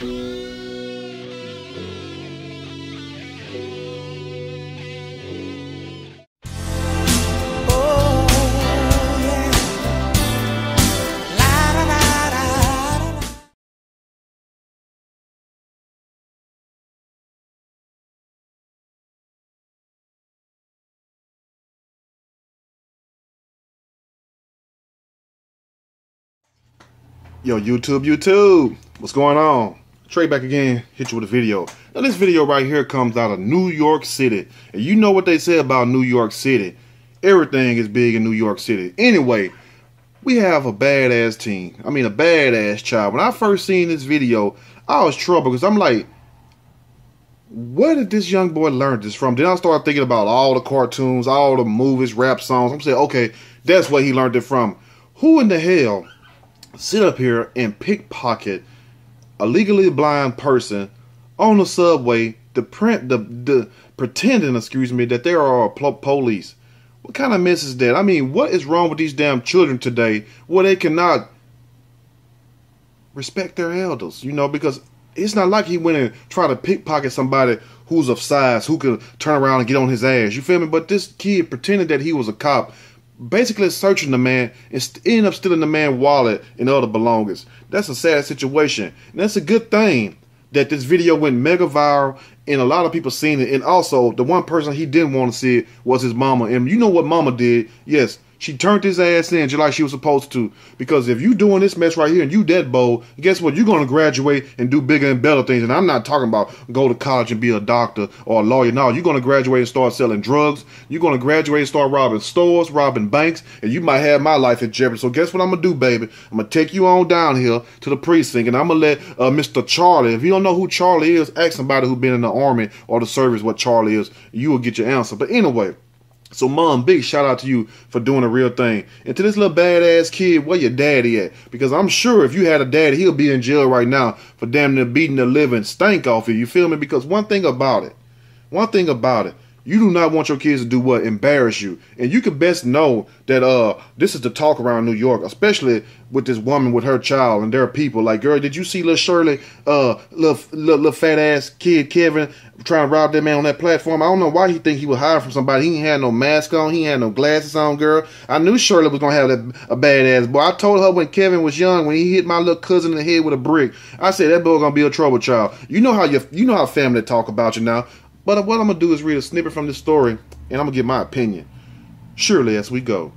Yo, YouTube, what's going on? Trey back again, hit you with a video. Now this video right here comes out of New York City. And you know what they say about New York City. Everything is big in New York City. Anyway, we have a badass teen. I mean a badass child. When I first seen this video, I was troubled because I'm like, where did this young boy learn this from? Then I started thinking about all the cartoons, all the movies, rap songs. I'm saying, okay, that's where he learned it from. Who in the hell sit up here and pickpocket a legally blind person on the subway, pretending, that there are police? What kind of mess is that? I mean, what is wrong with these damn children today where they cannot respect their elders? You know, because it's not like he went and tried to pickpocket somebody who's of size, who could turn around and get on his ass. You feel me? But this kid pretended that he was a cop, basically searching the man and ended up stealing the man's wallet and other belongings. That's a sad situation. And that's a good thing that this video went mega viral and a lot of people seen it. And also, the one person he didn't want to see it was his mama. And you know what mama did? Yes, she turned his ass in just like she was supposed to. Because if you doing this mess right here and you that bold, guess what? You're going to graduate and do bigger and better things. And I'm not talking about go to college and be a doctor or a lawyer. No, you're going to graduate and start selling drugs. You're going to graduate and start robbing stores, robbing banks. And you might have my life in jeopardy. So guess what I'm going to do, baby? I'm going to take you on down here to the precinct. And I'm going to let Mr. Charlie, if you don't know who Charlie is, ask somebody who's been in the army or the service what Charlie is. You will get your answer. But anyway, so mom, big shout out to you for doing a real thing. And to this little badass kid, where your daddy at? Because I'm sure if you had a daddy, he'll be in jail right now for damn near beating the living stank off you. You feel me? Because one thing about it, you do not want your kids to do what? Embarrass you. And you can best know that this is the talk around New York, especially with this woman with her child and their people. Like, girl, did you see little Shirley, little fat ass kid Kevin trying to rob that man on that platform? I don't know why he think he was hiding from somebody. He ain't had no mask on. He ain't had no glasses on, girl. I knew Shirley was going to have a badass boy. I told her when Kevin was young, when he hit my little cousin in the head with a brick, I said, that boy going to be a trouble child. You know how family talk about you now. But what I'm going to do is read a snippet from this story, and I'm going to give my opinion. Surely as we go.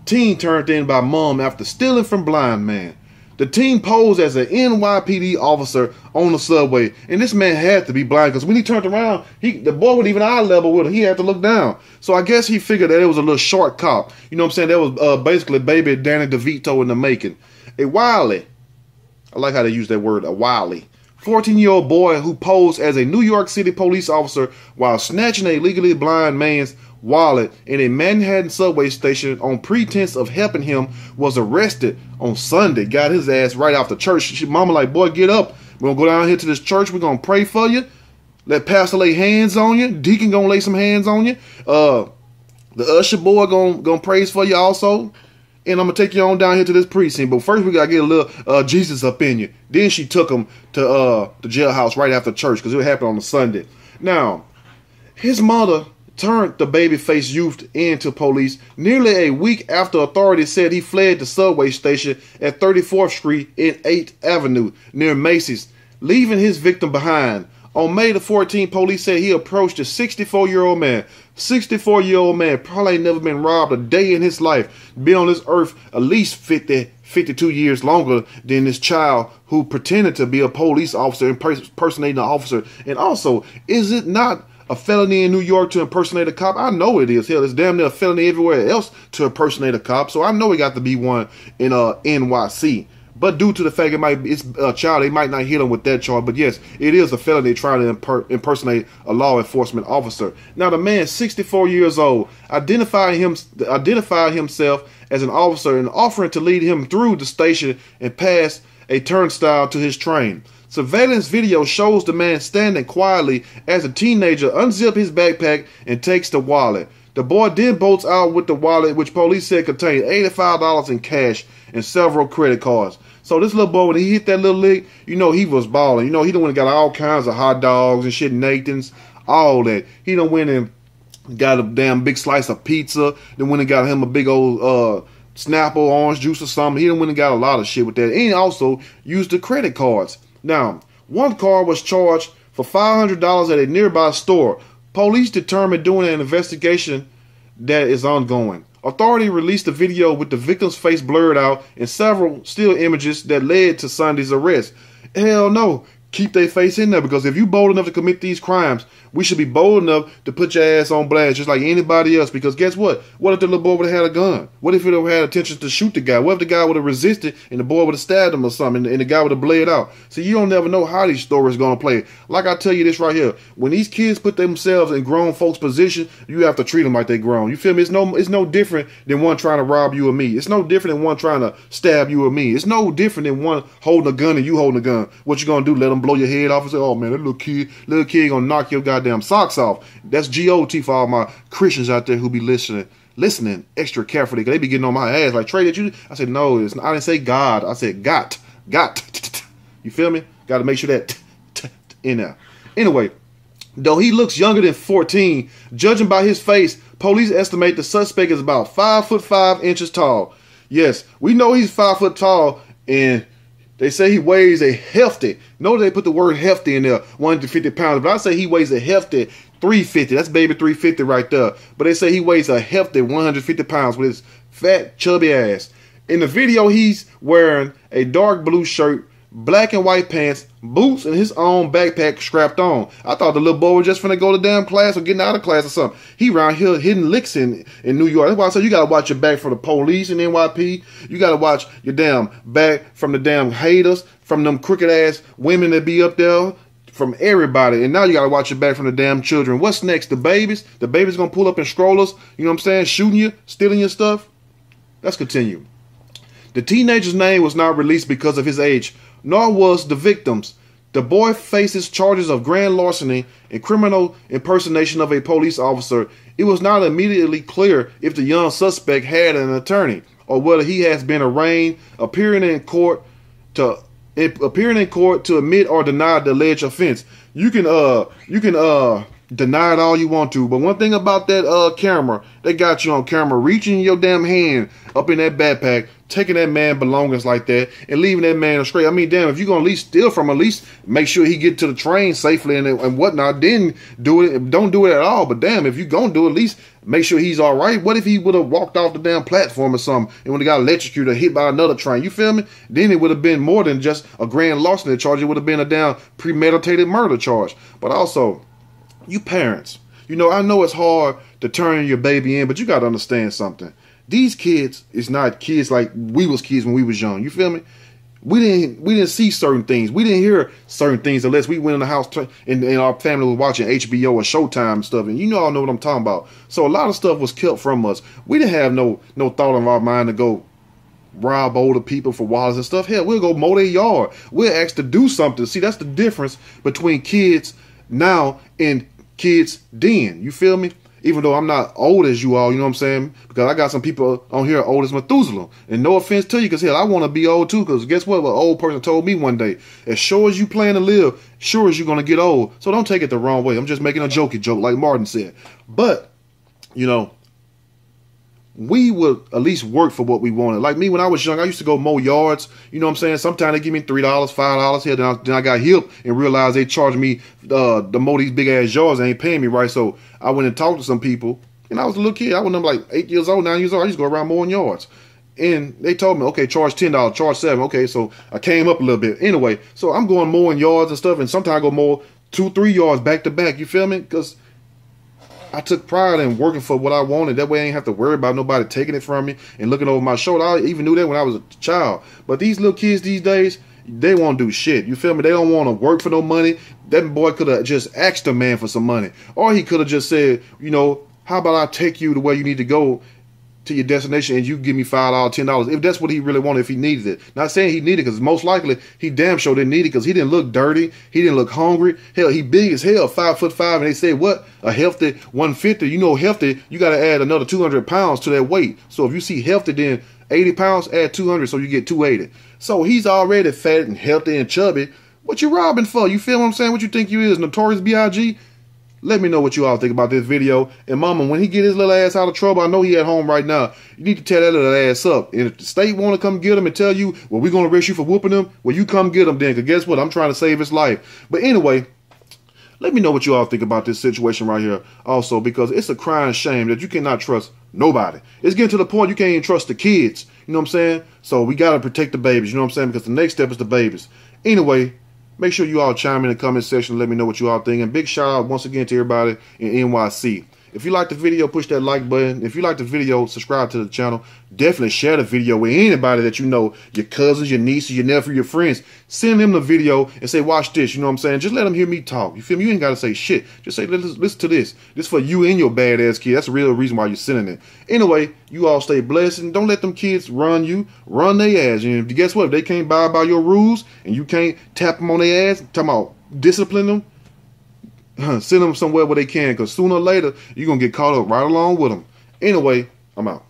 Teen turned in by mom after stealing from blind man. The teen posed as an NYPD officer on the subway, and this man had to be blind because when he turned around, the boy wasn't even eye level with him. He had to look down. So I guess he figured that it was a little short cop. You know what I'm saying? That was basically baby Danny DeVito in the making. A wily, I like how they use that word, a wily 14-year-old boy who posed as a New York City police officer while snatching a legally blind man's wallet in a Manhattan subway station on pretense of helping him was arrested on Sunday. Got his ass right off the church. Mama like, boy, get up. We're going to go down here to this church. We're going to pray for you. Let pastor lay hands on you. Deacon going to lay some hands on you. The usher boy going to praise for you also. And I'm going to take you on down here to this precinct. But first we got to get a little Jesus up in you. Then she took him to the jailhouse right after church because it happened on a Sunday. Now, his mother turned the baby-faced youth into police nearly a week after authorities said he fled the subway station at 34th Street and 8th Avenue near Macy's, leaving his victim behind. On May the 14th, police said he approached a 64-year-old man. 64-year-old man probably ain't never been robbed a day in his life. Been on this earth at least 52 years longer than this child who pretended to be a police officer, impersonating an officer. And also, is it not a felony in New York to impersonate a cop? I know it is. Hell, it's damn near a felony everywhere else to impersonate a cop. So I know it got to be one in NYC. But due to the fact it's a child, they might not hit him with that charge. But yes, it is a felony trying to impersonate a law enforcement officer. Now, the man, 64 years old, identified himself as an officer and offering to lead him through the station and past a turnstile to his train. Surveillance video shows the man standing quietly as a teenager unzips his backpack and takes the wallet. The boy then bolts out with the wallet, which police said contained $85 in cash and several credit cards. So this little boy, when he hit that little lick, you know he was balling. You know he done went and got all kinds of hot dogs and shit, Nathan's, all that. He done went and got a damn big slice of pizza. Then went and got him a big old Snapple orange juice or something. He done went and got a lot of shit with that. And he also used the credit cards. Now, one card was charged for $500 at a nearby store. Police determined during an investigation that is ongoing. Authority released a video with the victim's face blurred out and several still images that led to Sunday's arrest. Hell no. Keep their face in there, because if you bold enough to commit these crimes, we should be bold enough to put your ass on blast just like anybody else. Because guess what? What if the little boy would have had a gun? What if he would have had intentions to shoot the guy? What if the guy would have resisted and the boy would have stabbed him or something and the guy would have bled out? See, you don't never know how these stories going to play. Like I tell you this right here, when these kids put themselves in grown folks' position, you have to treat them like they grown. You feel me? It's no different than one trying to rob you or me. It's no different than one trying to stab you or me. It's no different than one holding a gun and you holding a gun. What you going to do? Let them blow your head off and say, oh man, that little kid gonna knock your goddamn socks off. That's G-O-T for all my Christians out there who be listening extra carefully, because they be getting on my ass like, Trey, did you? I said, no, I didn't say God. I said got. You feel me? Got to make sure that in there. Anyway, though he looks younger than 14, judging by his face, police estimate the suspect is about 5'5" tall. Yes, we know he's 5 foot tall, and they say he weighs a hefty. Notice they put the word hefty in there, 150 pounds. But I say he weighs a hefty 350. That's baby 350 right there. But they say he weighs a hefty 150 pounds with his fat, chubby ass. In the video, he's wearing a dark blue shirt, black and white pants, boots, and his own backpack strapped on. I thought the little boy was just finna go to damn class or getting out of class or something. He around here hitting licks in New York. That's why I said you gotta watch your back from the police in NYP. You gotta watch your damn back from the damn haters, from them crooked ass women that be up there, from everybody. And now you gotta watch your back from the damn children. What's next? The babies? The babies gonna pull up in strollers, you know what I'm saying, shooting you, stealing your stuff? Let's continue. The teenager's name was not released because of his age, nor was the victim's. The boy faces charges of grand larceny and criminal impersonation of a police officer. It was not immediately clear if the young suspect had an attorney or whether he has been arraigned, appearing in court to admit or deny the alleged offense. You can deny it all you want to, but one thing about that camera, they got you on camera reaching your damn hand up in that backpack, taking that man belongings like that and leaving that man straight. I mean, damn, if you're gonna at least steal from him, at least make sure he get to the train safely and whatnot, then do it. Don't do it at all. But damn, if you gonna do it, at least make sure he's all right. What if he would have walked off the damn platform or something and would have got electrocuted or hit by another train? You feel me? Then it would have been more than just a grand larceny charge. It would have been a damn premeditated murder charge. But also, you parents, you know, I know it's hard to turn your baby in, but you got to understand something. These kids is not kids like we was kids when we was young. You feel me? We didn't see certain things. We didn't hear certain things unless we went in the house and our family was watching HBO or Showtime and stuff. And you know, I know what I'm talking about. So a lot of stuff was kept from us. We didn't have no thought in our mind to go rob older people for wallets and stuff. Hell, we'll go mow their yard. We'll ask to do something. See, that's the difference between kids now and kids then. You feel me? Even though I'm not old as you all, you know what I'm saying? Because I got some people on here old as Methuselah. And no offense to you, because hell, I want to be old too. Because guess what? An old person told me one day, as sure as you plan to live, sure as you're going to get old. So don't take it the wrong way. I'm just making a jokey joke like Martin said. But, you know, we would at least work for what we wanted. Like me, when I was young, I used to go mow yards. You know what I'm saying? Sometimes they give me $3, $5 here. Then I got hip and realized they charged me to mow these big ass yards. They ain't paying me right. So I went and talked to some people. And I was a little kid. I was like 8 years old, 9 years old. I used to go around mowing yards. And they told me, okay, charge $10, charge $7. Okay, so I came up a little bit. Anyway, so I'm going mowing yards and stuff. And sometimes I go mow 2-3 yards back to back. You feel me? Because I took pride in working for what I wanted. That way I ain't have to worry about nobody taking it from me and looking over my shoulder. I even knew that when I was a child. But these little kids these days, they won't do shit. You feel me? They don't want to work for no money. That boy could have just asked a man for some money. Or he could have just said, you know, how about I take you to where you need to go to your destination and you give me $5, $10, if that's what he really wanted, if he needed it. Not saying he needed it, because most likely he damn sure didn't need it, because he didn't look dirty, he didn't look hungry. Hell, he big as hell, 5'5", and they say what? A healthy 150. You know, healthy, you got to add another 200 pounds to that weight. So if you see healthy, then 80 pounds, add 200, so you get 280. So he's already fat and healthy and chubby. What you robbing for? You feel what I'm saying? What you think you is, Notorious B.I.G.? Let me know what you all think about this video. And mama, when he get his little ass out of trouble, I know he at home right now. You need to tell that little ass up. And if the state want to come get him and tell you, well, we're going to arrest you for whooping him, well, you come get him then. Because guess what? I'm trying to save his life. But anyway, let me know what you all think about this situation right here also, because it's a crying shame that you cannot trust nobody. It's getting to the point you can't even trust the kids. You know what I'm saying? So we got to protect the babies. You know what I'm saying? Because the next step is the babies. Anyway, make sure you all chime in the comment section and let me know what you all think. And big shout out once again to everybody in NYC. If you like the video, push that like button. If you like the video, subscribe to the channel. Definitely share the video with anybody that you know, your cousins, your nieces, your nephew, your friends. Send them the video and say, watch this. You know what I'm saying? Just let them hear me talk. You feel me? You ain't got to say shit. Just say, listen to this. This for you and your badass kid. That's the real reason why you're sending it. Anyway, you all stay blessed and don't let them kids run you. Run their ass. And guess what? If they can't abide by your rules and you can't tap them on their ass, talking about discipline them, send them somewhere where they can, because sooner or later, you're going to get caught up right along with them. Anyway, I'm out.